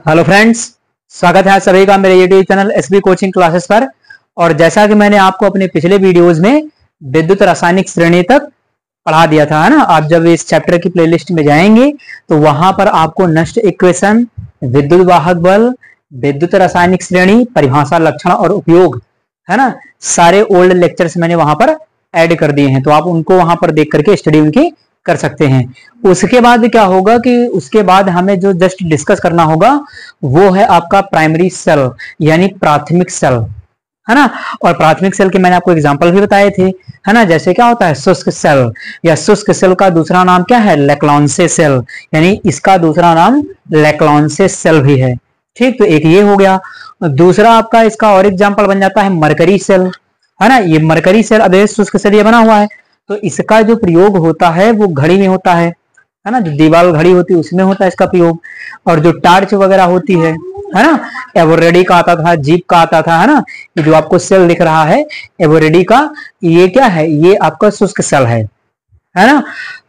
Hello friends, स्वागत है आप सभी का मेरे YouTube channel SB coaching classes पर। और जैसा कि मैंने आपको अपने पिछले वीडियोस में विद्युत रासायनिक श्रेणी तक पढ़ा दिया था, है ना। आप जब इस चैप्टर की प्लेलिस्ट में जाएंगे तो वहां पर आपको नष्ट इक्वेशन, विद्युत वाहक बल, विद्युत रासायनिक श्रेणी, परिभाषा, लक्षण और उपयोग, है ना, सारे ओल्ड लेक्चर्स मैंने वहां पर ऐड कर दिए हैं। तो आप उनको वहां पर देख करके स्टडी उनकी कर सकते हैं। उसके बाद क्या होगा कि उसके बाद हमें जो जस्ट डिस्कस करना होगा वो है आपका प्राइमरी सेल यानी प्राथमिक सेल, है ना। और प्राथमिक सेल के मैंने आपको एग्जांपल भी बताए थे, है ना। जैसे क्या होता है शुष्क सेल, या शुष्क सेल का दूसरा नाम क्या है, लेक्लांसे सेल, यानी इसका दूसरा नाम लेक्लांसे सेल भी है। ठीक, तो एक ये हो गया। दूसरा आपका इसका और एग्जाम्पल बन जाता है मरकरी सेल, है ना। ये मरकरी सेल, अब शुष्क सेल ये बना हुआ है, तो इसका जो प्रयोग होता है वो घड़ी में होता है ना। जो दीवार घड़ी होती है उसमें होता है इसका प्रयोग। और जो टार्च वगैरह होती है ना, एवोरेडी का आता था, जीप का आता था, है ना। ये जो आपको सेल दिख रहा है एवोरेडी का, ये क्या है, ये आपका शुष्क सेल है ना।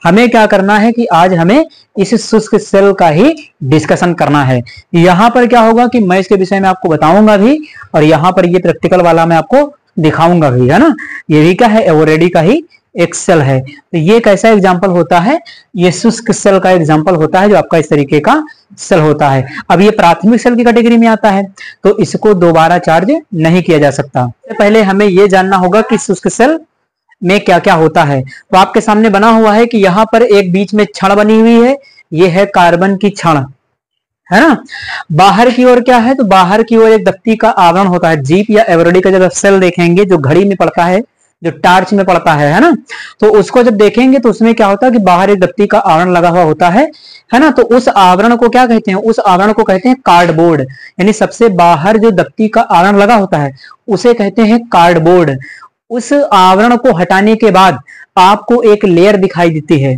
हमें क्या करना है कि आज हमें इस शुष्क सेल का ही डिस्कशन करना है। यहाँ पर क्या होगा कि मैं इसके विषय में आपको बताऊंगा भी, और यहाँ पर ये प्रैक्टिकल वाला मैं आपको दिखाऊंगा भी, है ना। ये भी क्या है, एवोरेडी का ही एक सेल है। तो ये कैसा एग्जाम्पल होता है, ये शुष्क सेल का एग्जाम्पल होता है जो आपका इस तरीके का सेल होता है। अब ये प्राथमिक सेल की कैटेगरी में आता है, तो इसको दोबारा चार्ज नहीं किया जा सकता। पहले हमें ये जानना होगा कि शुष्क सेल में क्या क्या होता है। तो आपके सामने बना हुआ है कि यहाँ पर एक बीच में छड़ बनी हुई है, ये है कार्बन की छड़, है ना। बाहर की ओर क्या है, तो बाहर की ओर एक दफ्ती का आवरण होता है। जीप या एवरेडी का जब आप सेल देखेंगे जो घड़ी में पड़ता है, जो टार्च में पड़ता है ना, तो उसको जब देखेंगे तो उसमें क्या होता है कि बाहर एक दफ्ती का आवरण लगा हुआ होता है ना। तो उस आवरण को क्या कहते हैं, उस आवरण को कहते हैं कार्डबोर्ड, यानी सबसे बाहर जो दफ्ती का आवरण लगा होता है उसे कहते हैं कार्डबोर्ड। उस आवरण को हटाने के बाद आपको एक लेयर दिखाई देती है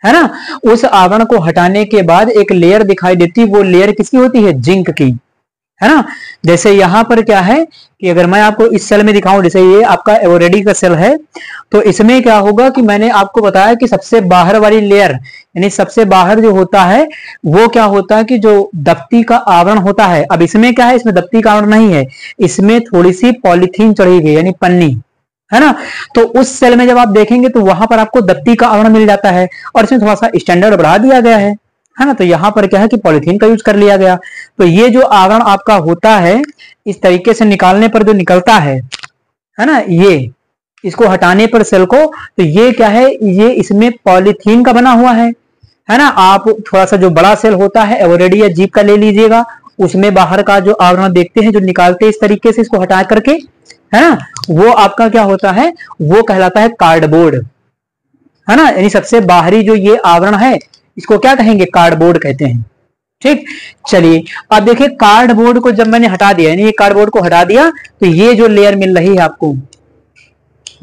ना। उस आवरण को हटाने के बाद एक लेयर दिखाई देती, वो लेयर किसकी होती है, जिंक की, है ना। जैसे यहां पर क्या है कि अगर मैं आपको इस सेल में दिखाऊं, जैसे ये आपका एवोरेडी का सेल है, तो इसमें क्या होगा कि मैंने आपको बताया कि सबसे बाहर वाली लेयर, यानी सबसे बाहर जो होता है वो क्या होता है कि जो दफ्ती का आवरण होता है। अब इसमें क्या है, इसमें दफ्ती का आवरण नहीं है, इसमें थोड़ी सी पॉलीथीन चढ़ी हुई यानी पन्नी, है ना। तो उस सेल में जब आप देखेंगे तो वहां पर आपको दफ्ती का आवरण मिल जाता है, और इसमें थोड़ा सा स्टैंडर्ड बढ़ा दिया गया है ना। तो यहां पर क्या है कि पॉलीथीन का यूज कर लिया गया। तो ये जो आवरण आपका होता है इस तरीके से निकालने पर जो निकलता है ना, ये इसको हटाने पर सेल को, तो ये क्या है, ये इसमें पॉलीथीन का बना हुआ है ना। आप थोड़ा सा जो बड़ा सेल होता है एवोरेडी या जीप का ले लीजिएगा, उसमें बाहर का जो आवरण देखते हैं जो निकालते हैं इस तरीके से इसको हटा करके, है ना, वो आपका क्या होता है, वो कहलाता है कार्डबोर्ड, है ना। यानी सबसे बाहरी जो ये आवरण है इसको क्या कहेंगे, कार्डबोर्ड कहते हैं। ठीक, चलिए अब देखिए कार्डबोर्ड को जब मैंने हटा दिया, यानी ये कार्डबोर्ड को हटा दिया, तो ये जो लेयर मिल रही है आपको,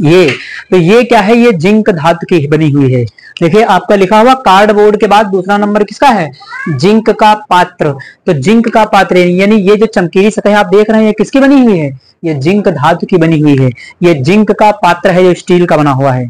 ये तो ये क्या है, ये जिंक धातु की बनी हुई है। देखिए आपका लिखा हुआ कार्डबोर्ड के बाद दूसरा नंबर किसका है, जिंक का पात्र। तो जिंक का पात्र यानी ये जो चमकीली सतह आप देख रहे हैं किसकी बनी हुई है, ये जिंक धातु की बनी हुई है। ये जिंक का पात्र है जो स्टील का बना हुआ है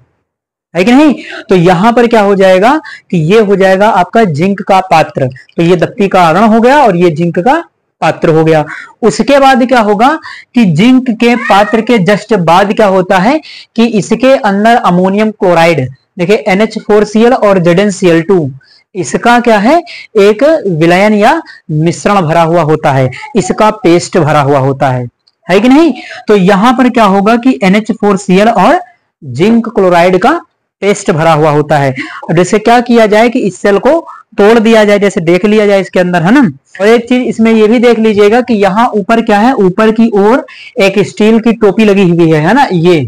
कि नहीं। तो यहां पर क्या हो जाएगा कि ये हो जाएगा आपका जिंक का पात्र। तो ये दफ्ती का आवरण हो गया और ये जिंक का पात्र हो गया। उसके बाद क्या होगा कि जिंक के पात्र के जस्ट बाद क्या होता है कि इसके अंदर अमोनियम क्लोराइड, देखिए NH4Cl और ZnCl2, इसका क्या है, एक विलयन या मिश्रण भरा हुआ होता है, इसका पेस्ट भरा हुआ होता है कि नहीं। तो यहां पर क्या होगा कि NH4Cl और जिंक क्लोराइड का पेस्ट भरा हुआ होता है। अब जैसे क्या किया जाए कि इस सेल को तोड़ दिया जाए, जैसे देख लिया जाए इसके अंदर, है ना। और एक चीज इसमें ये भी देख लीजिएगा कि यहाँ ऊपर क्या है, ऊपर की ओर एक स्टील की टोपी लगी हुई है ना, ये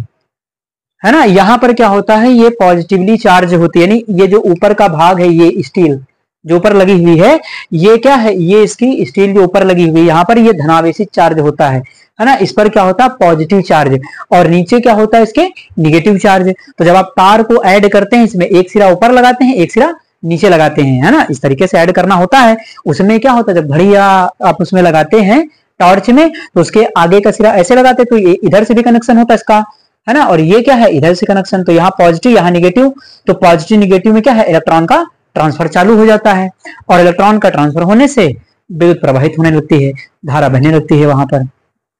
है ना। यहाँ पर क्या होता है, ये पॉजिटिवली चार्ज होती है, यानी ये जो ऊपर का भाग है, ये स्टील जो ऊपर लगी हुई है, ये क्या है, ये इसकी स्टील जो ऊपर लगी हुई है, यहाँ पर ये धनावेशी चार्ज होता है ना। इस पर क्या होता है, पॉजिटिव चार्ज, और नीचे क्या होता है इसके, निगेटिव चार्ज। तो जब आप तार को ऐड करते हैं, इसमें एक सिरा ऊपर लगाते हैं, एक सिरा नीचे लगाते हैं, है ना, इस तरीके से ऐड करना होता है। उसमें क्या होता है, जब घड़ी आप उसमें लगाते हैं टॉर्च में, तो उसके आगे का सिरा ऐसे लगाते हैं, तो ये इधर से भी कनेक्शन होता है इसका, है ना। और ये क्या है, इधर से कनेक्शन, तो यहाँ पॉजिटिव यहाँ निगेटिव, तो पॉजिटिव निगेटिव में क्या है, इलेक्ट्रॉन का ट्रांसफर चालू हो जाता है, और इलेक्ट्रॉन का ट्रांसफर होने से विद्युत प्रवाहित होने लगती है, धारा बहने लगती है वहां पर,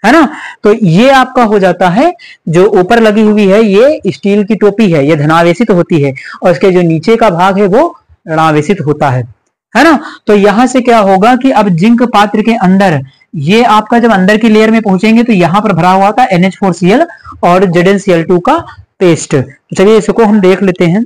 है ना। तो ये आपका हो जाता है, जो ऊपर लगी हुई है ये स्टील की टोपी है, ये धनावेशित होती है, और इसके जो नीचे का भाग है वो ऋणावेशित होता है ना। तो यहां से क्या होगा कि अब जिंक पात्र के अंदर ये आपका जब अंदर की लेयर में पहुंचेंगे तो यहां पर भरा हुआ था NH4Cl और ZnCl2 का पेस्ट। तो चलिए इसको हम देख लेते हैं।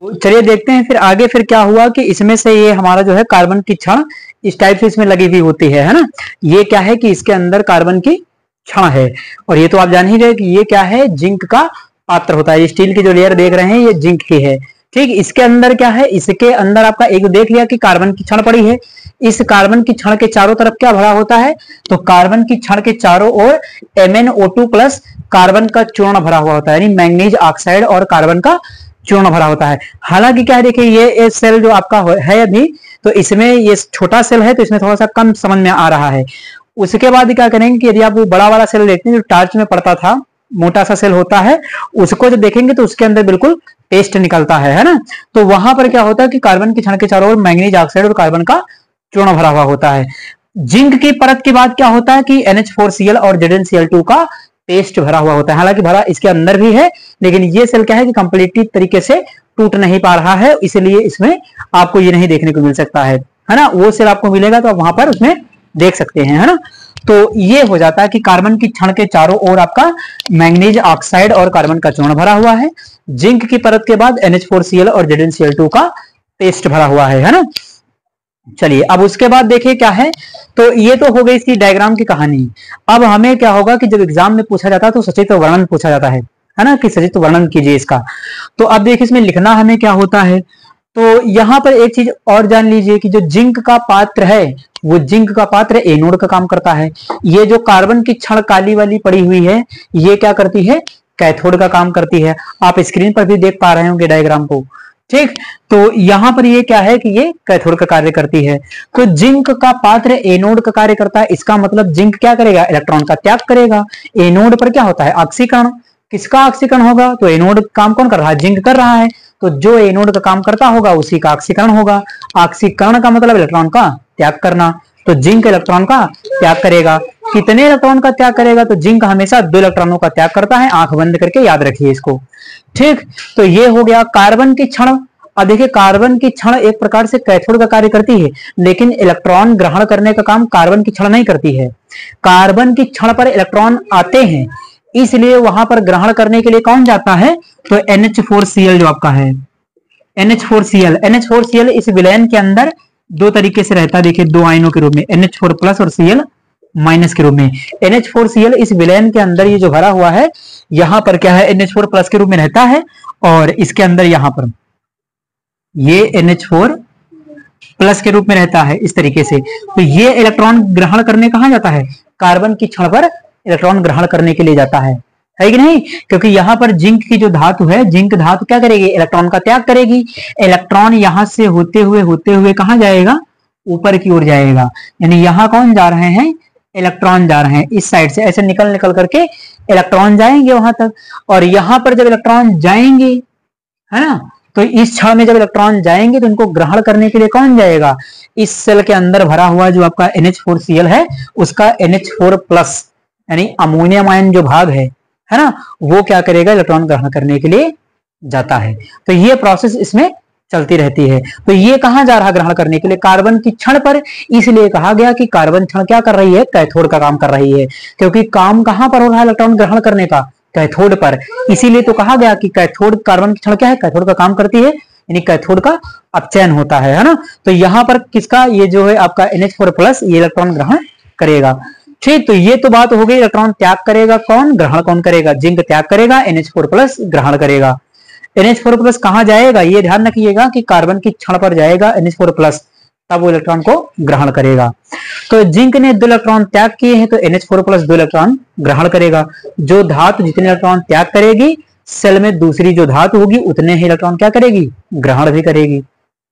चलिए देखते हैं फिर आगे फिर क्या हुआ कि इसमें से ये हमारा जो है कार्बन की क्षण इस टाइप से इसमें लगी हुई होती है ना। ये क्या है कि इसके अंदर कार्बन की क्षण है, और ये तो आप जान ही रहे कि ये क्या है, जिंक का पात्र होता है। स्टील की जो लेयर देख रहे हैं ये जिंक की है, ठीक। इसके अंदर क्या है, इसके अंदर आपका एक देख लिया कि कार्बन की क्षण पड़ी है। इस कार्बन की क्षण के चारों तरफ क्या भरा होता है, तो कार्बन की क्षण के चारों ओर MnO2 प्लस कार्बन का चूर्ण भरा हुआ होता है, यानी मैंगनीज ऑक्साइड और कार्बन का चूर्ण भरा होता है। हालांकि क्या है, देखिए ये सेल जो आपका है अभी, तो इसमें ये छोटा सेल है तो इसमें थोड़ा सा कम समझ में आ रहा है। उसके बाद क्या करेंगे कि यदि आप वो बड़ा वाला सेल देखते हैं जो टार्च में पड़ता था, मोटा सा सेल होता है, उसको जब देखेंगे तो उसके अंदर बिल्कुल पेस्ट निकलता है ना। तो वहां पर क्या होता है कि कार्बन की क्षण के चारों ओर मैंगनीज ऑक्साइड और कार्बन का चूर्ण भरा हुआ होता है। जिंक की परत के बाद क्या होता है कि NH4Cl और ZnCl2 का पेस्ट भरा हुआ होता है। हालांकि भरा इसके अंदर भी है, लेकिन ये सेल क्या है कि कंप्लीटली तरीके से टूट नहीं पा रहा है, इसलिए इसमें आपको ये नहीं देखने को मिल सकता है ना। वो सेल आपको मिलेगा तो आप वहां पर उसमें देख सकते हैं, है ना। तो ये हो जाता है कि कार्बन की क्षण के चारों ओर आपका मैंगनीज ऑक्साइड और कार्बन का चूर्ण भरा हुआ है। जिंक की परत के बाद NH4Cl और ZnCl2 का पेस्ट भरा हुआ है ना। चलिए अब उसके बाद देखिए क्या है, तो ये तो हो गई इसकी डायग्राम की कहानी। अब हमें क्या होगा कि जब एग्जाम में पूछा जाता है तो सचित्र वर्णन पूछा जाता है ना, कि सचित्र वर्णन कीजिए इसका। तो अब देखिए इसमें लिखना हमें क्या होता है, तो यहां पर एक चीज और जान लीजिए कि जो जिंक का पात्र है वो जिंक का पात्र एनोड का काम करता है। ये जो कार्बन की क्षण काली वाली पड़ी हुई है ये क्या करती है, कैथोड का काम करती है। आप स्क्रीन पर भी देख पा रहे होंगे डायग्राम को, ठीक। तो यहां पर ये क्या है कि ये कैथोड का कार्य करती है। तो जिंक का पात्र एनोड का कार्य करता है, इसका मतलब जिंक क्या करेगा, इलेक्ट्रॉन का त्याग करेगा। एनोड पर क्या होता है, ऑक्सीकरण। किसका ऑक्सीकरण होगा, तो एनोड काम कौन कर रहा है, जिंक कर रहा है। तो जो एनोड का काम करता होगा उसी का ऑक्सीकरण होगा। ऑक्सीकरण का मतलब इलेक्ट्रॉन का त्याग करना, तो जिंक इलेक्ट्रॉन का त्याग करेगा। कितने इलेक्ट्रॉन का त्याग करेगा, तो जिंक हमेशा 2 इलेक्ट्रॉनों का त्याग करता है। आंख बंद करके याद रखिए इसको, ठीक। तो ये हो गया कार्बन की क्षण। अब देखिए कार्बन की क्षण एक प्रकार से कैथोड का कार्य करती है, लेकिन इलेक्ट्रॉन ग्रहण करने का काम कार्बन की क्षण नहीं करती है। कार्बन की क्षण पर इलेक्ट्रॉन आते हैं, इसलिए वहां पर ग्रहण करने के लिए कौन जाता है, तो NH4Cl जो आपका है, NH4Cl इस विलयन के अंदर 2 तरीके से रहता है। देखिए 2 आयनों के रूप में, NH4 प्लस और Cl माइनस के रूप में। NH4Cl इस विलयन के अंदर ये जो भरा हुआ है यहां पर क्या है, NH4 प्लस के रूप में रहता है, और इसके अंदर यहां पर ये NH4 प्लस के रूप में रहता है इस तरीके से। तो ये इलेक्ट्रॉन ग्रहण करने कहां जाता है, कार्बन की क्षण पर इलेक्ट्रॉन ग्रहण करने के लिए जाता है कि नहीं। क्योंकि यहां पर जिंक की जो धातु है, जिंक धातु क्या करेगी, इलेक्ट्रॉन का त्याग करेगी। इलेक्ट्रॉन यहां से होते हुए कहां जाएगा, ऊपर की ओर जाएगा। यानी यहां कौन जा रहे हैं, इलेक्ट्रॉन जा रहे हैं इस साइड से, ऐसे निकल करके इलेक्ट्रॉन जाएंगे वहां तक। और यहां पर जब इलेक्ट्रॉन जाएंगे, है ना, तो इस क्षण में जब इलेक्ट्रॉन जाएंगे तो इनको ग्रहण करने के लिए कौन जाएगा, इस सेल के अंदर भरा हुआ जो आपका NH4Cl है उसका NH4 प्लस यानी अमोनियम आयन जो भाग है ना, वो क्या करेगा, इलेक्ट्रॉन ग्रहण करने के लिए जाता है। तो ये प्रोसेस इसमें चलती रहती है। तो ये कहां जा रहा है ग्रहण करने के लिए, कार्बन की क्षण पर। इसलिए कहा गया कि कार्बन क्षण क्या कर रही है, कैथोड का काम कर रही है। क्योंकि काम कहां पर हो रहा है इलेक्ट्रॉन ग्रहण करने का, कैथोड पर। इसीलिए तो कहा गया कि कैथोड, कार्बन की क्षण क्या है, कैथोड का काम करती है, यानी कैथोड का अपचयन होता है ना। तो यहां पर किसका, ये जो है आपका NH4 प्लस ये इलेक्ट्रॉन ग्रहण करेगा, ठीक। तो ये तो बात हो गई, इलेक्ट्रॉन त्याग करेगा कौन, ग्रहण कौन करेगा, जिंक त्याग करेगा, NH4 प्लस ग्रहण करेगा। NH4 प्लस कहां जाएगा, ये ध्यान रखिएगा कि कार्बन की क्षण पर जाएगा NH4 प्लस, तब वो इलेक्ट्रॉन को ग्रहण करेगा। तो जिंक ने 2 इलेक्ट्रॉन त्याग किए हैं, तो NH4 प्लस 2 इलेक्ट्रॉन ग्रहण करेगा। जो धातु जितने इलेक्ट्रॉन त्याग करेगी, सेल में दूसरी जो धातु होगी उतने ही इलेक्ट्रॉन क्या करेगी, ग्रहण भी करेगी,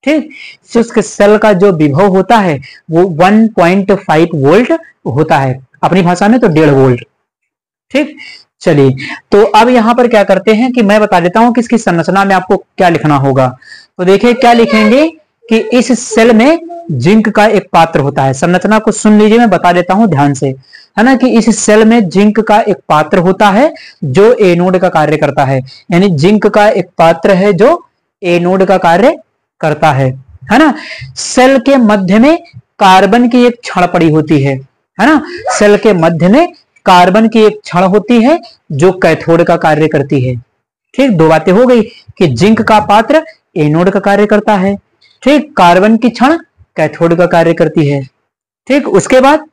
ठीक। शुष्क सेल का जो विभव होता है वो 1.5 वोल्ट होता है, अपनी भाषा में तो 1.5 वोल्ट, ठीक। चलिए तो अब यहां पर क्या करते हैं कि मैं बता देता हूं कि इसकी संरचना में आपको क्या लिखना होगा। तो देखिए क्या लिखेंगे कि इस सेल में जिंक का एक पात्र होता है। संरचना को सुन लीजिए, मैं बता देता हूं ध्यान से, है ना, कि इस सेल में जिंक का एक पात्र होता है जो एनोड का कार्य करता है। यानी जिंक का एक पात्र है जो एनोड का कार्य करता है ना। सेल के मध्य में कार्बन की एक छड़ पड़ी होती है ना। सेल के मध्य में कार्बन की एक छड़ होती है जो कैथोड का कार्य करती है। ठीक, दो बातें हो गई कि जिंक का पात्र एनोड का कार्य करता है, ठीक, कार्बन की छड़ कैथोड का कार्य करती है। ठीक, उसके बाद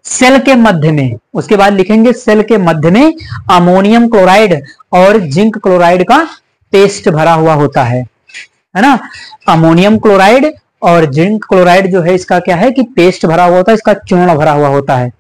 सेल के मध्य में, उसके बाद लिखेंगे सेल के मध्य में अमोनियम क्लोराइड और जिंक क्लोराइड का पेस्ट भरा हुआ होता है ना। अमोनियम क्लोराइड और जिंक क्लोराइड जो है इसका क्या है कि पेस्ट भरा हुआ होता है, इसका चूर्ण भरा हुआ होता है।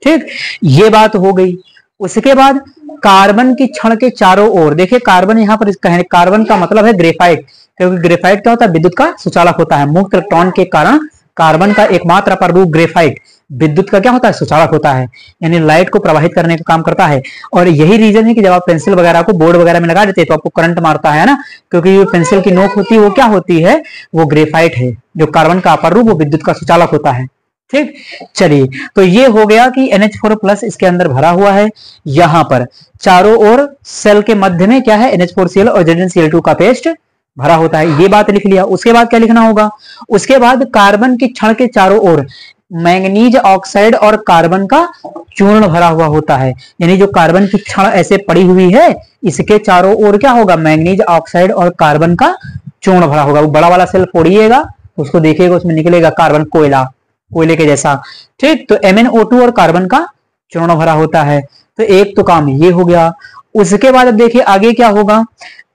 ठीक, ये बात हो गई। उसके बाद कार्बन की छड़ के चारों ओर, देखिए कार्बन यहां पर कार्बन का मतलब है ग्रेफाइट, क्योंकि ग्रेफाइट क्या होता है, विद्युत का सुचालक होता है। मुक्त इलेक्ट्रॉन के कारण कार्बन का एकमात्र अपर रूप ग्रेफाइट विद्युत का क्या होता है, सुचालक होता है, यानी लाइट को प्रवाहित करने का काम करता है। और यही रीजन है कि जब आप पेंसिल वगैरह को बोर्ड वगैरह में लगा देते हैं तो आपको करंट मारता है ना, क्योंकि जो पेंसिल की नोक होती है वो क्या होती है, वो ग्रेफाइट है। जो कार्बन का अपर रूप वो विद्युत का सुचालक होता है। ठीक, चलिए, तो ये हो गया कि NH4+ इसके अंदर भरा हुआ है। यहां पर चारों ओर सेल के मध्य में क्या है, NH4Cl और ZnCl2 का पेस्ट भरा होता है। ये बात लिख लिया। उसके बाद क्या लिखना होगा, उसके बाद कार्बन की छड़ के चारों ओर मैंगनीज ऑक्साइड और कार्बन का चूर्ण भरा हुआ होता है। यानी जो कार्बन की छड़ ऐसे पड़ी हुई है, इसके चारों ओर क्या होगा, मैंगनीज ऑक्साइड और कार्बन का चूर्ण भरा होगा। वो बड़ा वाला सेल फोड़िएगा, उसको देखिएगा, उसमें निकलेगा कार्बन कोयला, कोयले के जैसा। ठीक, तो MnO2 और कार्बन का चूर्ण भरा होता है। तो एक तो काम ये हो गया। उसके बाद अब देखिए आगे क्या होगा,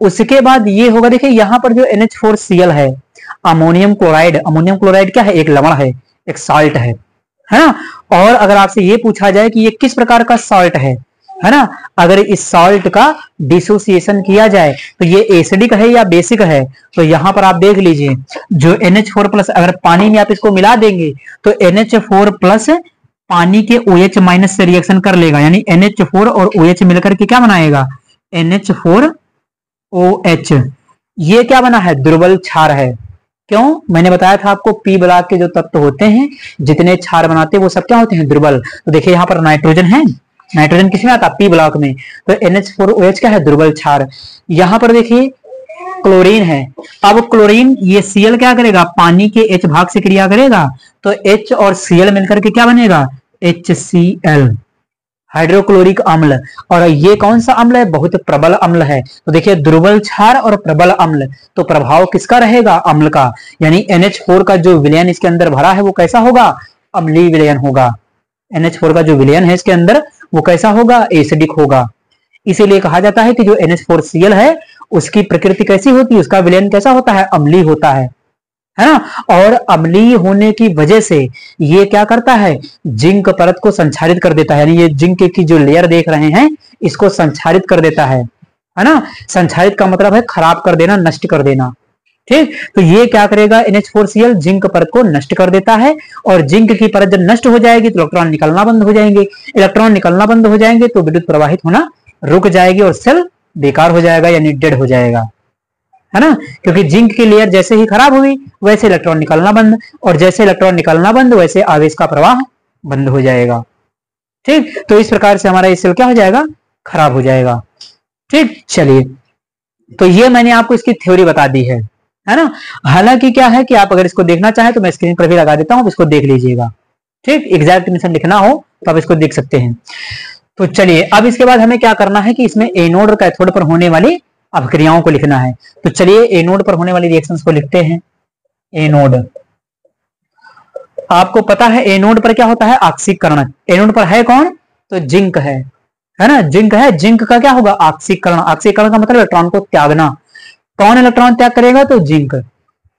उसके बाद ये होगा, देखिए यहां पर जो NH4Cl है, अमोनियम क्लोराइड, अमोनियम क्लोराइड क्या है, एक लवण है, एक साल्ट है ना। और अगर आपसे ये पूछा जाए कि ये किस प्रकार का साल्ट है ना, अगर इस साल्ट का डिसोसिएशन किया जाए तो ये एसिडिक है या बेसिक है, तो यहां पर आप देख लीजिए, जो NH4+ अगर पानी में आप इसको मिला देंगे तो NH4+ पानी के OH- से रिएक्शन कर लेगा, यानी NH4 और OH मिलकर के क्या बनाएगा, NH4OH। ये क्या बना है, दुर्बल क्षार है। क्यों, मैंने बताया था आपको पी ब्लॉक के जो तत्व होते हैं, जितने क्षार बनाते हैं वो सब क्या होते हैं, दुर्बल। तो देखिए यहाँ पर नाइट्रोजन है, नाइट्रोजन किसमें आता है, पी ब्लॉक में, तो NH4OH क्या है, दुर्बल क्षार। यहाँ पर देखिए क्लोरीन है। अब क्लोरीन ये Cl क्या करेगा, पानी के H भाग से क्रिया करेगा, तो H और Cl मिलकर के क्या बनेगा, HCl, हाइड्रोक्लोरिक अम्ल। और ये कौन सा अम्ल है, बहुत प्रबल अम्ल है। तो देखिए दुर्बल क्षार और प्रबल अम्ल, तो प्रभाव किसका रहेगा, अम्ल का। यानी NH4 का जो विलयन इसके अंदर भरा है वो कैसा होगा, अम्लीय विलयन होगा। NH4 का जो विलयन है इसके अंदर वो कैसा होगा, एसिडिक होगा। इसीलिए कहा जाता है कि जो NH4Cl है उसकी प्रकृति कैसी होती है, उसका विलयन कैसा होता है, अम्लीय होता है ना। और अम्लीय होने की वजह से ये क्या करता है, जिंक परत को संक्षारित कर देता है। यानी ये जिंक की जो लेयर देख रहे हैं इसको संक्षारित कर देता है ना। संक्षारित का मतलब है खराब कर देना, नष्ट कर देना। ठीक, तो ये क्या करेगा, NH4Cl जिंक परत को नष्ट कर देता है। और जिंक की परत जब नष्ट हो जाएगी तो इलेक्ट्रॉन निकलना बंद हो जाएंगे। इलेक्ट्रॉन निकलना बंद हो जाएंगे तो विद्युत प्रवाहित होना रुक जाएगी और सेल बेकार हो जाएगा, यानी डेड हो जाएगा, है ना। क्योंकि जिंक की लेयर जैसे ही खराब हुई वैसे इलेक्ट्रॉन निकलना बंद, और जैसे इलेक्ट्रॉन निकलना बंद वैसे आवेश का प्रवाह बंद हो जाएगा। ठीक, तो इस प्रकार से हमारा ये सेल क्या हो जाएगा, खराब हो जाएगा। ठीक, चलिए, तो ये मैंने आपको इसकी थ्योरी बता दी है ना। हालांकि क्या है कि आप अगर इसको देखना चाहें तो मैं स्क्रीन पर भी लगा देता हूं, इसको देख लीजिएगा। ठीक, एग्जैक्ट आंसर लिखना हो तो आप इसको देख सकते हैं। तो चलिए, अब इसके बाद हमें क्या करना है कि इसमें एनोड और कैथोड पर होने वाली अभिक्रियाओं को लिखना है। तो चलिए एनोड पर होने वाली रिएक्शंस को लिखते हैं। एनोड, आपको पता है एनोड पर क्या होता है, ऑक्सीकरण। एनोड पर है कौन, तो जिंक है ना। जिंक है, जिंक का क्या होगा, ऑक्सीकरण। ऑक्सीकरण का मतलब इलेक्ट्रॉन को त्यागना। कौन इलेक्ट्रॉन त्याग करेगा, तो जिंक।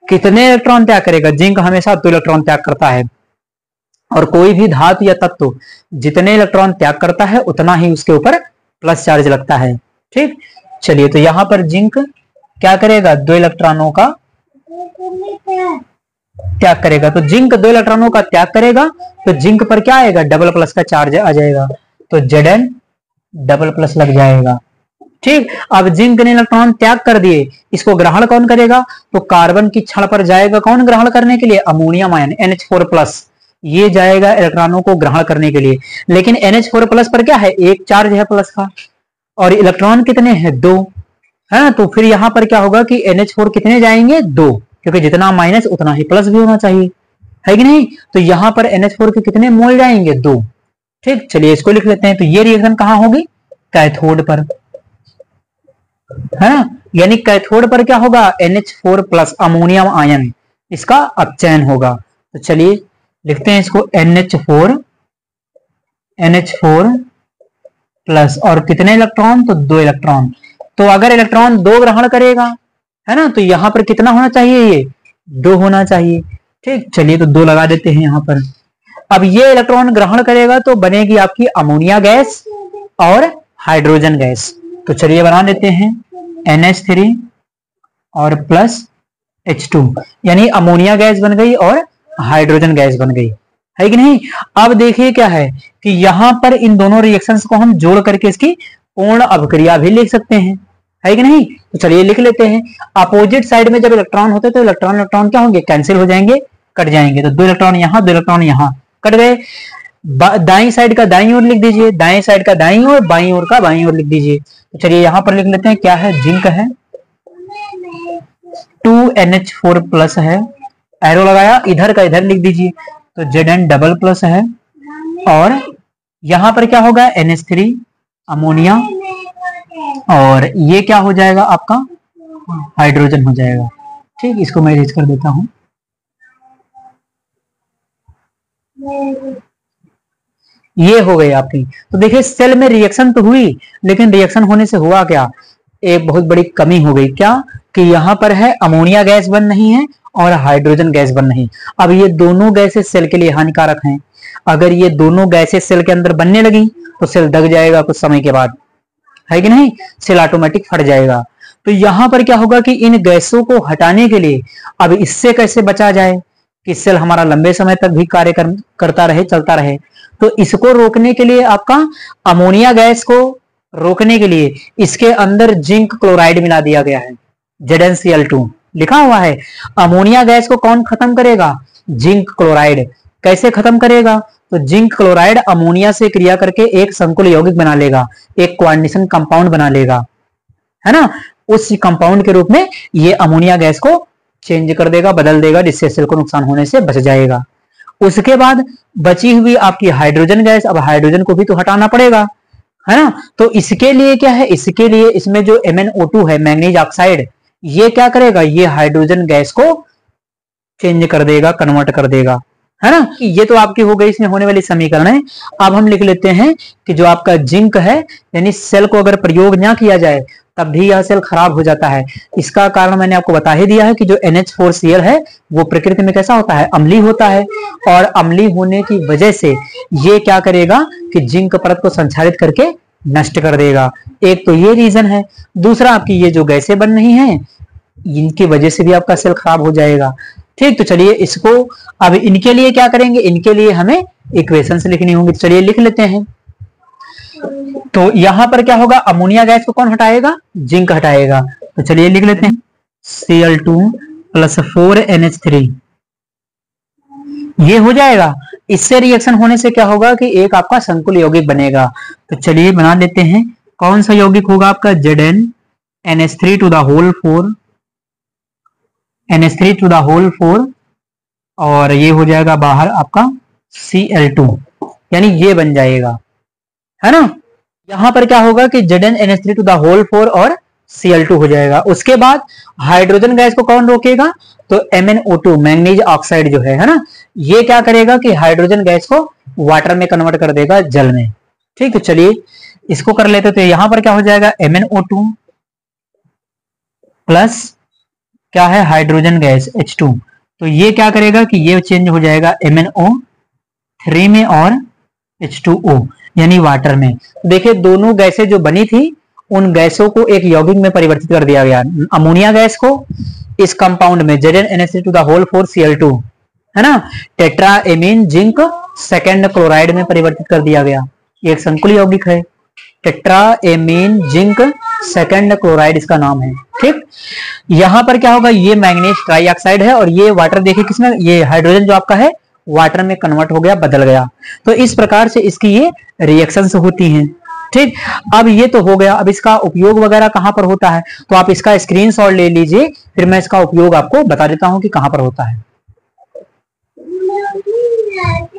कितने इलेक्ट्रॉन त्याग करेगा, जिंक हमेशा 2 इलेक्ट्रॉन त्याग करता है। और कोई भी धातु या तत्व जितने इलेक्ट्रॉन त्याग करता है उतना ही उसके ऊपर प्लस चार्ज लगता है। ठीक, चलिए, तो यहां पर जिंक क्या करेगा, 2 इलेक्ट्रॉनों का त्याग करेगा। तो जिंक 2 इलेक्ट्रॉनों का त्याग करेगा तो जिंक पर क्या आएगा, डबल प्लस का चार्ज आ जाएगा, तो Zn डबल प्लस लग जाएगा। ठीक, अब जिंक ने इलेक्ट्रॉन त्याग कर दिए, इसको ग्रहण कौन करेगा? तो कार्बन की छड़ पर जाएगा कौन ग्रहण करने के लिए? अमोनियम आयन NH4+, ये जाएगा इलेक्ट्रॉनों को ग्रहण करने के लिए। लेकिन NH4+ पर क्या है? एक चार्ज है प्लस का, और इलेक्ट्रॉन कितने हैं? 2 है ना। तो फिर यहां पर क्या होगा कि NH4 कितने जाएंगे? 2, क्योंकि जितना माइनस उतना ही प्लस भी होना चाहिए, है कि नहीं। तो यहां पर NH4 के कितने मोल जाएंगे? 2। ठीक, चलिए इसको लिख लेते हैं। तो ये रिएक्शन कहां होगी? कैथोड पर, है ना। यानी कैथोड पर क्या होगा? NH4+ अमोनियम आयन, इसका अपचयन होगा। तो चलिए लिखते हैं इसको NH4+ और कितने इलेक्ट्रॉन? तो 2 इलेक्ट्रॉन। तो अगर इलेक्ट्रॉन 2 ग्रहण करेगा, है ना, तो यहां पर कितना होना चाहिए? ये 2 होना चाहिए। ठीक, चलिए तो 2 लगा देते हैं यहां पर। अब ये इलेक्ट्रॉन ग्रहण करेगा तो बनेगी आपकी अमोनिया गैस और हाइड्रोजन गैस। तो चलिए बना देते हैं NH3 और प्लस H2, यानी अमोनिया गैस बन गई और हाइड्रोजन गैस बन गई, है कि नहीं। अब देखिए क्या है कि यहां पर इन दोनों रिएक्शंस को हम जोड़ करके इसकी पूर्ण अभिक्रिया भी लिख सकते हैं, है कि नहीं। तो चलिए लिख लेते हैं। अपोजिट साइड में जब इलेक्ट्रॉन होते तो इलेक्ट्रॉन इलेक्ट्रॉन क्या होंगे? कैंसिल हो जाएंगे, कट जाएंगे। तो 2 इलेक्ट्रॉन यहां, 2 इलेक्ट्रॉन यहां, कट गए। दाई साइड का दाई ओर लिख दीजिए, दाएं साइड का दाई ओर, बाई ओर का बाई ओर लिख दीजिए। तो चलिए यहां पर लिख लेते हैं, क्या है? जिंक है, 2NH4+ है, एरो लगाया, इधर का इधर लिख दीजिए। तो Zn++ है, और यहां पर क्या होगा? NH3 अमोनिया, और ये क्या हो जाएगा आपका? हाइड्रोजन हो जाएगा। ठीक, इसको मैं इरेज कर देता हूं। ये हो गई आपकी। तो देखिए सेल में रिएक्शन तो हुई, लेकिन रिएक्शन होने से हुआ क्या? एक बहुत बड़ी कमी हो गई। क्या? कि यहां पर है अमोनिया गैस बन नहीं है और हाइड्रोजन गैस बन नहीं। अब ये दोनों गैसेस सेल के लिए हानिकारक हैं। अगर ये दोनों गैसेस सेल के अंदर बनने लगी तो सेल दब जाएगा कुछ समय के बाद, है कि नहीं। सेल ऑटोमेटिक फट जाएगा। तो यहां पर क्या होगा कि इन गैसों को हटाने के लिए अब इससे कैसे बचा जाए कि सेल हमारा लंबे समय तक भी कार्य करता रहे, चलता रहे। तो इसको रोकने के लिए आपका अमोनिया गैस को रोकने के लिए इसके अंदर जिंक क्लोराइड मिला दिया गया है, ZnCl2 लिखा हुआ है। अमोनिया गैस को कौन खत्म करेगा? Zinc chloride. कैसे खत्म करेगा? तो जिंक क्लोराइड अमोनिया से क्रिया करके एक संकुल यौगिक बना लेगा, एक कोऑर्डिनेशन कंपाउंड बना लेगा, है ना। उस कंपाउंड के रूप में ये अमोनिया गैस को चेंज कर देगा, बदल देगा, जिससे सेल को नुकसान होने से बच जाएगा। उसके बाद बची हुई आपकी हाइड्रोजन गैस, अब हाइड्रोजन को भी तो हटाना पड़ेगा, है ना। तो इसके लिए क्या है? इसके लिए इसमें जो MnO2 है, मैंगनीज ऑक्साइड, ये क्या करेगा? ये हाइड्रोजन गैस को चेंज कर देगा, कन्वर्ट कर देगा, है ना। ये तो आपकी हो गई इसमें होने वाली समीकरण है। अब हम लिख लेते हैं कि जो आपका जिंक है, यानी सेल को अगर प्रयोग ना किया जाए तब भी यह सेल खराब हो जाता है। इसका कारण मैंने आपको बता ही दिया है कि जो NH4Cl है वो प्रकृति में कैसा होता है? अम्लीय होता है, और अम्लीय होने की वजह से ये क्या करेगा कि जिंक परत को संक्षारित करके नष्ट कर देगा। एक तो ये रीजन है। दूसरा, आपकी ये जो गैसें बन रही हैं इनकी वजह से भी आपका सेल खराब हो जाएगा। ठीक, तो चलिए इसको अब इनके लिए क्या करेंगे? इनके लिए हमें इक्वेशंस लिखनी होंगी। चलिए लिख लेते हैं। तो यहां पर क्या होगा? अमोनिया गैस को कौन हटाएगा? जिंक हटाएगा। तो चलिए लिख लेते हैं Cl2 + 4NH3, ये हो जाएगा। इससे रिएक्शन होने से क्या होगा कि एक आपका संकुल यौगिक बनेगा। तो चलिए बना लेते हैं। कौन सा यौगिक होगा आपका? ZnNH3⁴, NH3⁴, और ये हो जाएगा बाहर आपका Cl2, यानी ये बन जाएगा, है ना। यहां पर क्या होगा कि ZnNH3⁴ और Cl2 हो जाएगा। उसके बाद हाइड्रोजन गैस को कौन रोकेगा? तो MnO2, मैंगनीज ऑक्साइड जो है ना, ये क्या करेगा कि हाइड्रोजन गैस को वाटर में कन्वर्ट कर देगा, जल में। ठीक है, चलिए इसको कर लेते। तो यहां पर क्या हो जाएगा? MnO2 प्लस क्या है? Hydrogen gas H2। तो ये क्या करेगा कि ये चेंज हो जाएगा MnO3 में और H2O, यानी वाटर में। देखिए दोनों गैसें जो बनी थी उन गैसों को एक यौगिक में परिवर्तित कर दिया गया। अमोनिया गैस को इस कंपाउंड में ZnNH3⁴ Cl2, है ना, टेट्राएमीन जिंक सेकेंड क्लोराइड में परिवर्तित कर दिया गया। एक संकुल यौगिक है। टेट्राएमीन जिंक सेकंड क्लोराइड इसका नाम है। ठीक, यहां पर क्या होगा, ये मैग्नीज ट्राइऑक्साइड है और ये वाटर देखिए किसमें, ये हाइड्रोजन जो आपका है वाटर में कन्वर्ट हो गया, बदल गया। तो इस प्रकार से इसकी ये रिएक्शंस होती हैं। ठीक, अब ये तो हो गया। अब इसका उपयोग वगैरह कहां पर होता है, तो आप इसका स्क्रीनशॉट ले लीजिए, फिर मैं इसका उपयोग आपको बता देता हूं कि कहां पर होता है।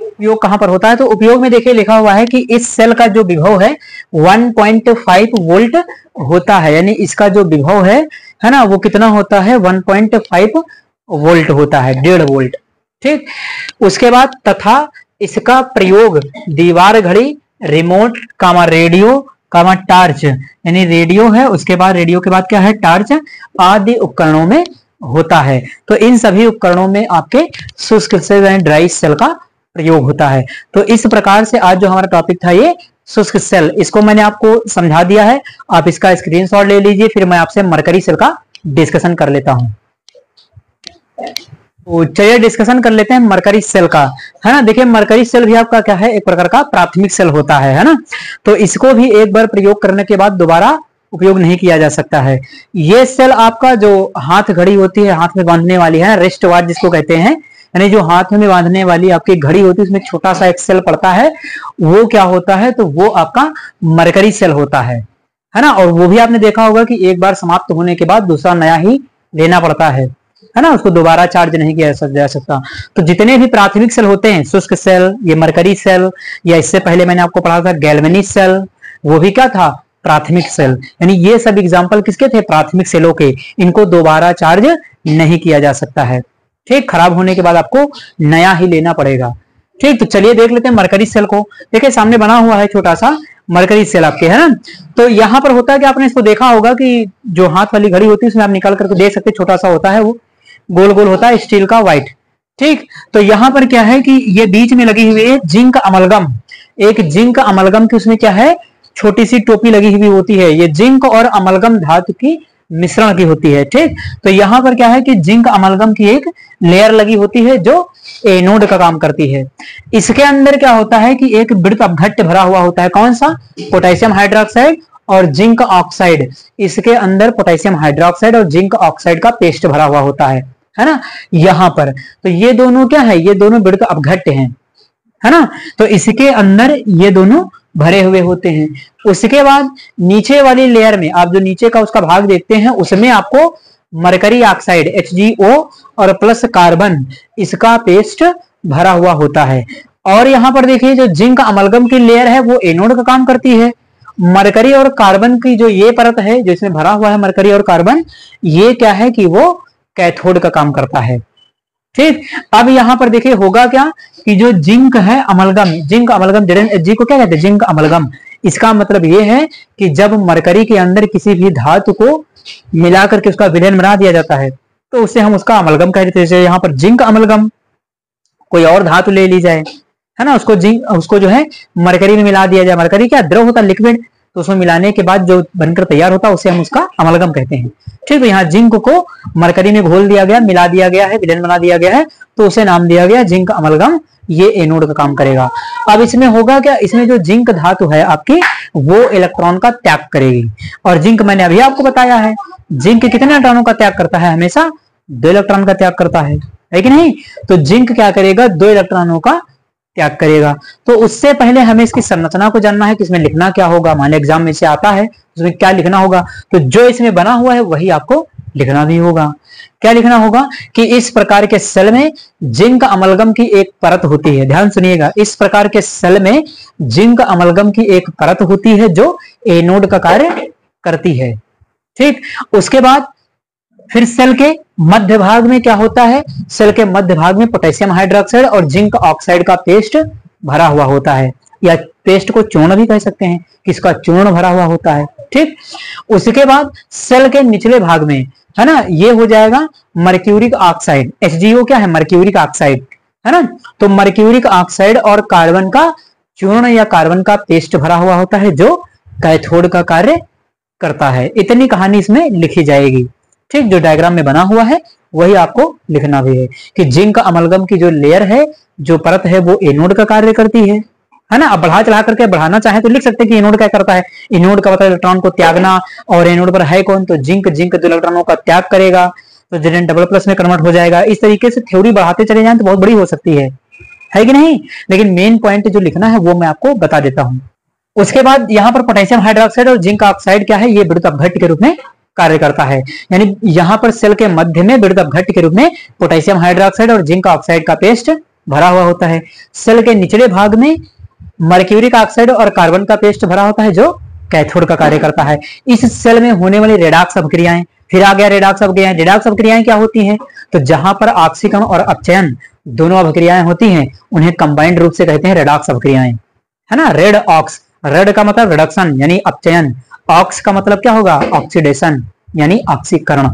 उपयोग कहां पर होता है, तो उपयोग में देखिए लिखा हुआ है कि इस सेल का जो विभव है 1.5 वोल्ट होता है, यानी इसका जो विभव है ना, वो कितना होता है 1.5 वोल्ट होता है, 1.5 वोल्ट। ठीक, उसके बाद तथा इसका प्रयोग दीवार घड़ी, रिमोट कामा रेडियो कामा टार्च, यानी रेडियो है, उसके बाद रेडियो के बाद क्या है, टार्च आदि उपकरणों में होता है। तो इन सभी उपकरणों में आपके शुष्क सेल यानी ड्राई सेल का प्रयोग होता है। तो इस प्रकार से आज जो हमारा टॉपिक था ये शुष्क सेल, इसको मैंने आपको समझा दिया है। आप इसका स्क्रीनशॉट ले लीजिए, फिर मैं आपसे मरकरी सेल का डिस्कशन कर लेता हूं। तो चलिए डिस्कशन कर लेते हैं मरकरी सेल का, है ना। देखिए मरकरी सेल भी आपका क्या है, एक प्रकार का प्राथमिक सेल होता है ना। तो इसको भी एक बार प्रयोग करने के बाद दोबारा उपयोग नहीं किया जा सकता है। ये सेल आपका जो हाथ घड़ी होती है, हाथ में बांधने वाली है, रिस्ट वॉच जिसको कहते हैं, यानी जो हाथ में बांधने वाली आपकी घड़ी होती है, उसमें छोटा सा एक सेल पड़ता है, वो क्या होता है, तो वो आपका मरकरी सेल होता है ना। और वो भी आपने देखा होगा कि एक बार समाप्त होने के बाद दूसरा नया ही लेना पड़ता है ना, उसको दोबारा चार्ज नहीं किया जा सकता। तो जितने भी प्राथमिक सेल होते हैं, शुष्क सेल, ये मरकरी सेल, या इससे पहले मैंने आपको पढ़ा था गैल्वेनिक सेल, वो भी क्या था, प्राथमिक सेल। यानी ये सब एग्जाम्पल किसके थे, प्राथमिक सेलों के। इनको दोबारा चार्ज नहीं किया जा सकता है। ठीक, खराब होने के बाद आपको नया ही लेना पड़ेगा। ठीक, तो चलिए देख लेते हैं मरकरी सेल को। देखिए सामने बना हुआ है छोटा सा मरकरी सेल आपके, है ना। तो यहाँ पर होता है कि आपने इसको देखा होगा कि जो हाथ वाली घड़ी होती है उसमें आप निकाल करके देख सकते हैं, छोटा सा होता है, वो गोल गोल होता है, स्टील का, व्हाइट। ठीक, तो यहाँ पर क्या है कि ये बीच में लगी हुई है जिंक अमलगम, एक जिंक अमलगम की उसमें क्या है, छोटी सी टोपी लगी हुई होती है। ये जिंक और अमलगम धातु की मिश्रण की होती है। ठीक, तो यहाँ पर क्या है कि जिंक अमलगम की एक लेयर लगी होती है जो एनोड का काम करती है। इसके अंदर क्या होता है कि एक वृत्त अपघट्य भरा हुआ होता है, कौन सा, पोटेशियम हाइड्रोक्साइड और जिंक ऑक्साइड। इसके अंदर पोटेशियम हाइड्रोक्साइड और जिंक ऑक्साइड का पेस्ट भरा हुआ होता है ना, यहाँ पर। तो ये दोनों क्या है, ये दोनों वृत्त अपघट्य हैं, है ना। तो इसके अंदर ये दोनों भरे हुए होते हैं। उसके बाद नीचे वाली लेयर में आप जो नीचे का उसका भाग देखते हैं, उसमें आपको मरकरी ऑक्साइड HgO और प्लस कार्बन, इसका पेस्ट भरा हुआ होता है। और यहाँ पर देखिए जो जिंक अमलगम की लेयर है वो एनोड का काम करती है। मरकरी और कार्बन की जो ये परत है, जो इसमें भरा हुआ है मरकरी और कार्बन, ये क्या है कि वो कैथोड का काम करता है। ठीक, अब यहाँ पर देखिए होगा क्या कि जो जिंक है अमलगम, जिंक अमलगम Zn को क्या कहते हैं, जिंक अमलगम। इसका मतलब ये है कि जब मरकरी के अंदर किसी भी धातु को मिला करके उसका विलयन बना दिया जाता है तो उसे हम उसका अमलगम कहते हैं। जैसे यहाँ पर जिंक अमलगम, कोई और धातु ले ली जाए, है ना, उसको जो है मरकरी में मिला दिया जाए। मरकरी क्या द्रव होता है, लिक्विड, तो उसमें मिलाने के बाद जो बनकर तैयार होता है उसे हम उसका अमलगम कहते हैं। ठीक, तो यहाँ जिंक को मरकरी में घोल दिया गया, मिला दिया गया है, विलयन बना दिया गया है, तो उसे नाम दिया गया जिंक अमलगम। ये एनोड का काम करेगा। अब इसमें होगा क्या, इसमें जो जिंक धातु है आपकी, वो इलेक्ट्रॉन का त्याग करेगी। और जिंक मैंने अभी आपको बताया है, जिंक कितने इलेक्ट्रॉनों का त्याग करता है, हमेशा 2 इलेक्ट्रॉन का त्याग करता है कि नहीं। तो जिंक क्या करेगा, 2 इलेक्ट्रॉनों का त्याग करेगा। तो उससे पहले हमें इसकी संरचना को जानना है कि इसमें लिखना क्या होगा। मान लो एग्जाम में से आता है, उसमें क्या लिखना होगा, तो जो इसमें बना हुआ है वही आपको लिखना भी होगा। क्या लिखना होगा कि इस प्रकार के सेल में जिंक अमलगम की एक परत होती है। ध्यान सुनिएगा, इस प्रकार के सेल में जिंक अमलगम की एक परत होती है जो एनोड का कार्य करती है। ठीक, उसके बाद फिर सेल के मध्य भाग में क्या होता है, सेल के मध्य भाग में पोटेशियम हाइड्रोक्साइड और जिंक ऑक्साइड का पेस्ट भरा हुआ होता है, या पेस्ट को चूर्ण भी कह सकते हैं, किसका चूर्ण भरा हुआ होता है। ठीक, उसके बाद सेल के निचले भाग में, है ना, ये हो जाएगा मर्क्यूरिक ऑक्साइड। HgO क्या है, मर्क्यूरिक ऑक्साइड, है ना। तो मर्क्यूरिक ऑक्साइड और कार्बन का चूर्ण या कार्बन का पेस्ट भरा हुआ होता है जो कैथोड का कार्य करता है। इतनी कहानी इसमें लिखी जाएगी। ठीक, जो डायग्राम में बना हुआ है वही आपको लिखना भी है कि जिंक अमलगम की जो लेयर है, जो परत है, वो एनोड का कार्य करती है। है ना। अब बढ़ा चढ़ा करके बढ़ाना चाहे तो लिख सकते हैं कि एनोड क्या करता है, एनोड का मतलब इलेक्ट्रॉन को त्यागना, और एनोड पर है कौन, तो जिंक, जिंक दो इलेक्ट्रॉनों का त्याग करेगा तो Zn डबल प्लस में कन्वर्ट हो जाएगा। इस तरीके से थ्योरी बढ़ाते चले जाएं तो बहुत बड़ी हो सकती है कि नहीं, लेकिन मेन पॉइंट जो लिखना है वो मैं आपको बता देता हूं। उसके बाद यहाँ पर पोटेशियम हाइड्रोक्साइड और जिंक ऑक्साइड क्या है, ये विद्युत अपघट्य के रूप में कार्य करता है। यानी यहाँ पर सेल के मध्य में विद्युत अपघट्य के रूप में पोटेशियम हाइड्रोक्साइड और जिंक ऑक्साइड का पेस्ट भरा हुआ होता है। सेल के निचले भाग में मर्क्यूरिक ऑक्साइड और कार्बन का पेस्ट भरा होता है जो कैथोड का कार्य करता है। इस सेल में होने वाली रेडॉक्स अभिक्रियाएं, फिर आ गया रेडॉक्स अभिक्रियाएं। रेडॉक्स अभिक्रियाएं क्या होती हैं, तो जहां पर ऑक्सीकरण और अपचयन दोनों अभिक्रियाएं होती हैं उन्हें कंबाइंड रूप से कहते हैं रेडॉक्स अभिक्रियाएं, है ना। रेड ऑक्स, रेड का मतलब रिडक्शन यानी अपचयन, ऑक्स का मतलब क्या होगा, ऑक्सीडेशन यानी ऑक्सीकरण।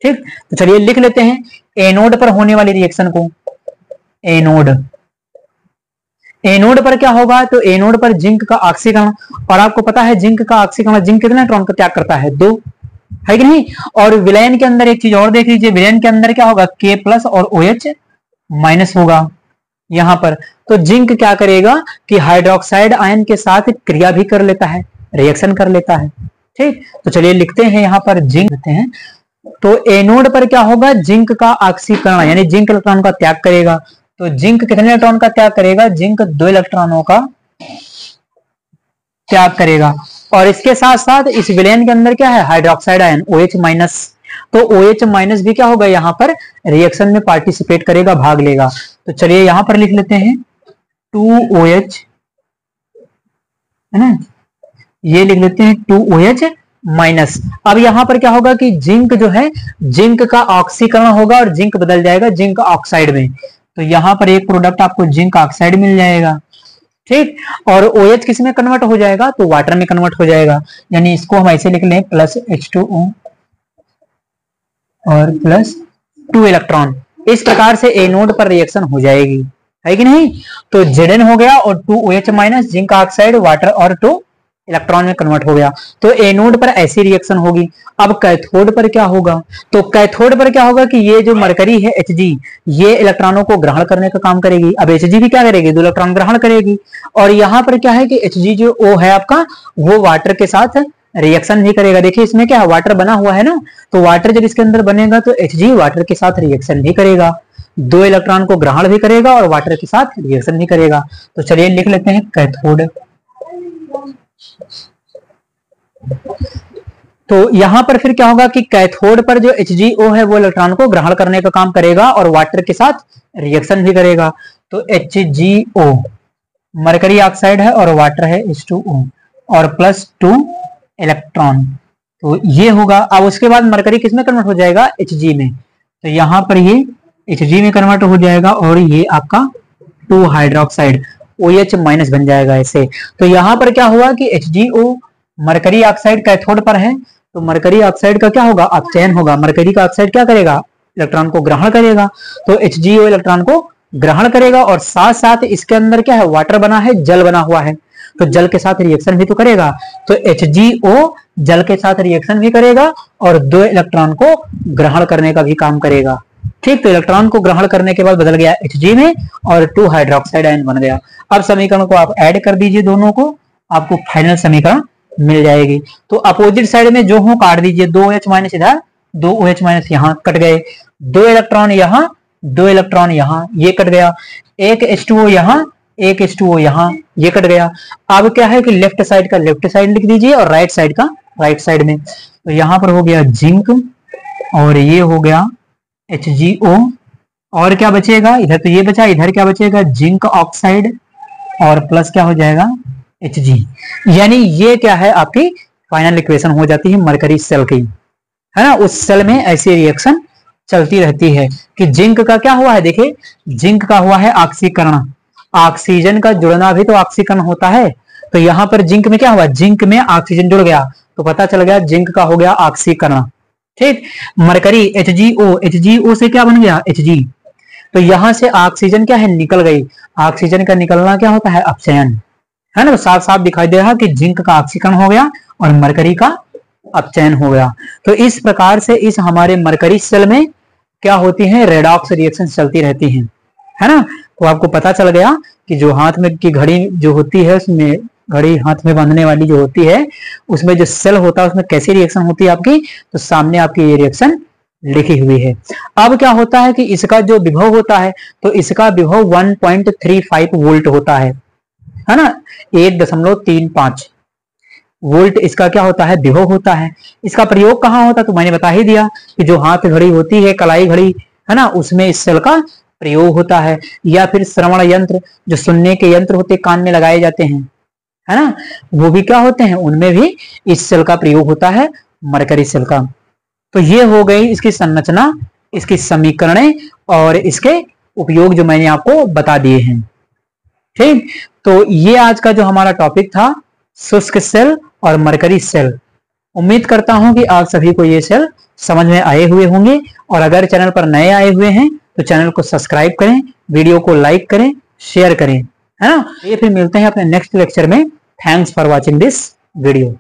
ठीक, तो चलिए लिख लेते हैं एनोड पर होने वाली रिएक्शन को। एनोड पर क्या होगा, तो एनोड पर जिंक का ऑक्सीकरण, और आपको पता है जिंक का ऑक्सीकरण, जिंक कितने इलेक्ट्रॉन का त्याग करता है, 2, है कि नहीं। और विलयन के अंदर एक चीज और देख लीजिए, विलयन के अंदर क्या होगा, K प्लस और OH माइनस होगा यहां पर। तो जिंक क्या करेगा कि हाइड्रोक्साइड आयन के साथ क्रिया भी कर लेता है, रिएक्शन कर लेता है। ठीक, तो चलिए लिखते हैं यहां पर जिंक लिखते हैं। तो एनोड पर क्या होगा, जिंक का ऑक्सीकरण यानी जिंक इलेक्ट्रॉन का त्याग करेगा। तो जिंक कितने इलेक्ट्रॉन का त्याग करेगा, जिंक 2 इलेक्ट्रॉनों का त्याग करेगा। और इसके साथ साथ इस विलयन के अंदर क्या है, हाइड्रोक्साइड आयन OH माइनस। तो OH माइनस भी क्या होगा, यहां पर रिएक्शन में पार्टिसिपेट करेगा, भाग लेगा। तो चलिए यहां पर लिख लेते हैं 2OH, है ना, ये लिख लेते हैं 2OH माइनस। अब यहां पर क्या होगा कि जिंक जो है, जिंक का ऑक्सीकरण होगा और जिंक बदल जाएगा जिंक ऑक्साइड में। तो यहां पर एक प्रोडक्ट आपको जिंक ऑक्साइड मिल जाएगा। ठीक, और OH किस में कन्वर्ट हो जाएगा, तो वाटर में कन्वर्ट हो जाएगा। यानी इसको हम ऐसे लिख लें प्लस H2O और प्लस 2 इलेक्ट्रॉन। इस प्रकार से एनोड पर रिएक्शन हो जाएगी, है कि नहीं। तो Zn हो गया और 2OH minus, zinc oxide, water और 2 इलेक्ट्रॉन में कन्वर्ट हो गया। तो एनोड पर ऐसी रिएक्शन होगी। अब कैथोड पर क्या होगा, तो कैथोड पर क्या होगा कि ये जो मरकरी है Hg, ये इलेक्ट्रॉनों को ग्रहण करने का काम करेगी। अब Hg भी क्या करेगी, 2 इलेक्ट्रॉन ग्रहण करेगी। और यहाँ पर क्या है कि Hg जो O है आपका, वो वाटर के साथ रिएक्शन भी करेगा। देखिए इसमें क्या है, वाटर बना हुआ है ना, तो वाटर जब इसके अंदर बनेगा तो Hg वाटर के साथ रिएक्शन भी करेगा, 2 इलेक्ट्रॉन को ग्रहण भी करेगा और वाटर के साथ रिएक्शन भी करेगा। तो चलिए लिख लेते हैं कैथोड। तो यहां पर फिर क्या होगा कि कैथोड पर जो HgO है वो इलेक्ट्रॉन को ग्रहण करने का काम करेगा और वाटर के साथ रिएक्शन भी करेगा। तो HgO मरकरी ऑक्साइड है और वाटर है H2O और प्लस 2 इलेक्ट्रॉन। तो ये होगा। अब उसके बाद मरकरी किस में कन्वर्ट हो जाएगा, Hg में। तो यहां पर ये Hg में कन्वर्ट हो जाएगा और ये आपका 2 हाइड्रोक्साइड OH माइनस बन जाएगा ऐसे। तो यहां पर क्या हुआ कि HgO मरकरी ऑक्साइड कैथोड पर है, तो मरकरी ऑक्साइड का क्या होगा, अपचयन होगा। मरकरी का ऑक्साइड क्या करेगा, इलेक्ट्रॉन को ग्रहण करेगा। तो HgO इलेक्ट्रॉन को ग्रहण करेगा और साथ साथ इसके अंदर क्या है, वाटर बना है, जल बना हुआ है, तो जल के साथ रिएक्शन भी तो करेगा। तो HgO जल के साथ रिएक्शन भी करेगा और 2 इलेक्ट्रॉन को ग्रहण करने का भी काम करेगा। ठीक, तो इलेक्ट्रॉन को ग्रहण करने के बाद बदल गया Hg में और 2 हाइड्रोक्साइड आयन बन गया। अब समीकरण को आप ऐड कर दीजिए दोनों को, आपको फाइनल समीकरण मिल जाएगी। तो अपोजिट साइड में जो हो काट दीजिए, 2OH माइनस इधर, 2OH माइनस यहाँ कट गए, 2 इलेक्ट्रॉन यहाँ, 2 इलेक्ट्रॉन यहाँ, ये कट गया, एक H2O यहाँ, एक H2O यहाँ, ये कट गया। अब क्या है कि लेफ्ट साइड का लेफ्ट साइड लिख दीजिए और राइट साइड का राइट साइड में। तो यहाँ पर हो गया जिंक और ये हो गया HgO और क्या बचेगा इधर, तो ये बचा, इधर क्या बचेगा, जिंक ऑक्साइड और प्लस क्या हो जाएगा Hg। यानी ये क्या है, आपकी फाइनल इक्वेशन हो जाती है मरकरी सेल की, है ना। उस सेल में ऐसी रिएक्शन चलती रहती है कि जिंक का क्या हुआ है, देखिए जिंक का हुआ है ऑक्सीकरण, ऑक्सीजन का जुड़ना भी तो ऑक्सीकरण होता है। तो यहां पर जिंक में क्या हुआ, जिंक में ऑक्सीजन जुड़ गया, तो पता चल गया जिंक का हो गया ऑक्सीकरण। ठीक, मरकरी HgO से क्या बन गया Hg। तो यहां से ऑक्सीजन क्या है, निकल गई। ऑक्सीजन का निकलना क्या होता है, अपचयन, है ना। साफ साफ दिखाई दे रहा कि जिंक का ऑक्सीकरण हो गया और मरकरी का अपचयन हो गया। तो इस प्रकार से इस हमारे मरकरी सेल में क्या होती है, रेडॉक्स रिएक्शन चलती रहती हैं, है ना। तो आपको पता चल गया कि जो हाथ में की घड़ी जो होती है, उसमें घड़ी हाथ में बांधने वाली जो होती है, उसमें जो सेल होता है उसमें कैसी रिएक्शन होती है आपकी, तो सामने आपकी ये रिएक्शन लिखी हुई है। अब क्या होता है कि इसका जो विभव होता है, तो इसका विभव 1.35 वोल्ट होता है ना, 1.35 वोल्ट इसका क्या होता है, विभव होता है। इसका प्रयोग कहाँ होता है, तो मैंने बता ही दिया कि जो हाथ घड़ी होती है, कलाई घड़ी है ना, उसमें इस सेल का प्रयोग होता है। या फिर श्रवण यंत्र, जो सुनने के यंत्र होते कान में लगाए जाते हैं, है ना, वो भी क्या होते हैं, उनमें भी इस सेल का प्रयोग होता है, मरकरी सेल का। तो ये हो गई इसकी संरचना, इसकी समीकरणें और इसके उपयोग जो मैंने आपको बता दिए हैं। ठीक, तो ये आज का जो हमारा टॉपिक था, शुष्क सेल और मरकरी सेल। उम्मीद करता हूं कि आप सभी को ये सेल समझ में आए हुए होंगे, और अगर चैनल पर नए आए हुए हैं तो चैनल को सब्सक्राइब करें, वीडियो को लाइक करें, शेयर करें, है ना। ये फिर मिलते हैं अपने नेक्स्ट लेक्चर में। Thanks for watching this video.